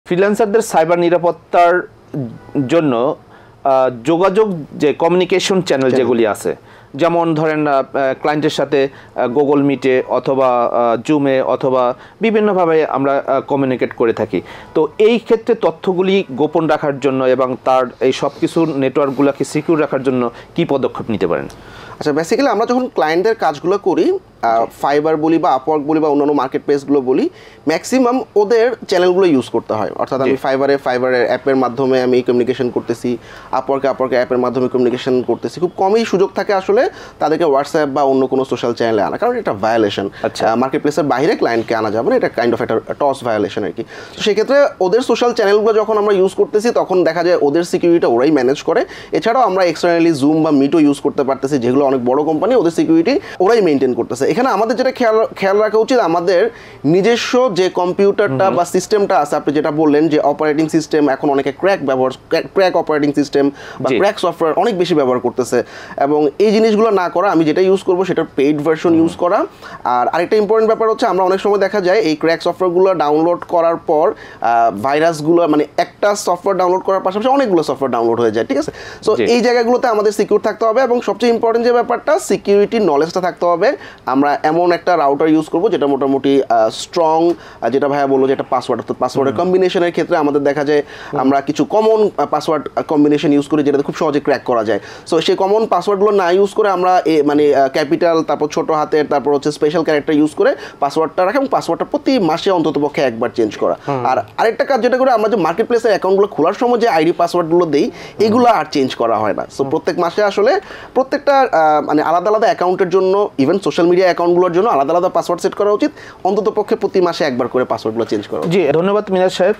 ফ্রিল্যান্সারদের cyber নিরাপত্তার জন্য যোগাযোগ যে কমিউনিকেশন চ্যানেল যেগুলি আছে, যেমন ধরেন ক্লায়েন্টের সাথে গুগল মিটে অথবা জুমে অথবা বিভিন্নভাবে আমরা কমিউনিকেট করে থাকি। তো এই ক্ষেত্রে তথ্যগুলি গোপন রাখার জন্য এবং তার এই সব কিছু নেটওয়ার্কগুলোকে সিকিউর রাখার জন্য কি পদক্ষেপ নিতে পারেন? আচ্ছা, বেসিক্যালি আমরা যখন ক্লায়েন্টদের কাজগুলো করি, ফাইবার বলি বা আপওয়ার্ক বলি বা অন্যান্য মার্কেট প্লেসগুলো বলি, ম্যাক্সিমাম ওদের চ্যানেলগুলো ইউজ করতে হয়। অর্থাৎ আমি ফাইবারের অ্যাপের মাধ্যমে আমি কমিউনিকেশন করতেছি, আপওয়ার্কে অ্যাপের মাধ্যমে কমিউনিকেশন করতেছি। খুব কমই সুযোগ থাকে আসলে তাদেরকে হোয়াটসঅ্যাপ বা অন্য কোনো সোশ্যাল চ্যানেলে আনা, কারণ এটা ভায়োলেশন। মার্কেট প্লেসের বাইরে ক্লায়েন্টকে আনা যাবে না, এটা কাইন্ড অফ একটা টস ভায়োলেশন আর কি। তো সেক্ষেত্রে ওদের সোশ্যাল চ্যানেলগুলো যখন আমরা ইউজ করতেছি তখন দেখা যায় ওদের সিকিউরিটি ওরাই ম্যানেজ করে। এছাড়াও আমরা এক্সটার্নালি জুম বা মিটও ইউজ করতে পারতেছি, যেগুলো অনেক বড় কোম্পানি, ওদের সিকিউরিটি ওরাই মেনটেন করতেছে। এখানে আমাদের যেটা খেয়াল রাখা উচিত, আমাদের নিজস্ব যে কম্পিউটারটা বা সিস্টেমটা আছে, আপনি যেটা বললেন যে অপারেটিং সিস্টেম, এখন অনেকে ক্র্যাক অপারেটিং সিস্টেম বা ক্র্যাক সফটওয়্যার অনেক বেশি ব্যবহার করতেছে, এবং এই জিনিসগুলো না করা, আমি যেটা ইউজ করবো সেটার পেইড ভার্সন ইউজ করা। আর আরেকটা ইম্পর্টেন্ট ব্যাপার হচ্ছে, আমরা অনেক সময় দেখা যায় এই ক্র্যাক সফটওয়্যারগুলো ডাউনলোড করার পর ভাইরাসগুলো, মানে একটা সফটওয়্যার ডাউনলোড করার পাশাপাশি অনেকগুলো সফটওয়্যার ডাউনলোড হয়ে যায়, ঠিক আছে? সো এই জায়গাগুলোতে আমাদের সিকিউর থাকতে হবে, এবং সবচেয়ে ইম্পর্টেন্ট যে ব্যাপারটা, সিকিউরিটি নলেজটা থাকতে হবে। আমরা এমন একটা রাউটার ইউজ করবো যেটা মোটামুটি স্ট্রং, যেটা ভাইয়া বললো যে একটা পাসওয়ার্ড, অর্থাৎ পাসওয়ার্ডের কম্বিনেশনের ক্ষেত্রে আমাদের দেখা যায় আমরা কিছু কমন পাসওয়ার্ড কম্বিনেশন ইউজ করি যেটাতে খুব সহজে ক্র্যাক করা যায়। সো সেই কমন পাসওয়ার্ডগুলো না ইউজ করে আমরা মানে ক্যাপিটাল, তারপর ছোট হাতের, তারপর হচ্ছে স্পেশাল ক্যারেক্টার ইউজ করে পাসওয়ার্ডটা রাখা, এবং পাসওয়ার্ডটা প্রতি মাসে অন্ততপক্ষে একবার চেঞ্জ করা। আর আরেকটা কাজ যেটা করে, আমরা যে মার্কেট প্লেসের অ্যাকাউন্টগুলো খোলার সময় যে আইডি পাসওয়ার্ডগুলো দিই, এগুলো আর চেঞ্জ করা হয় না। সো প্রত্যেক মাসে আসলে প্রত্যেকটা মানে আলাদা আলাদা অ্যাকাউন্টের জন্য, ইভেন সোশ্যাল মিডিয়া অ্যাকাউন্টগুলোর জন্য আলাদা আলাদা পাসওয়ার্ড সেট করা উচিত। অন্ততপক্ষে প্রতি মাসে একবার করে পাসওয়ার্ডগুলো চেঞ্জ করা। জি, ধন্যবাদ মিনাজ সাহেব।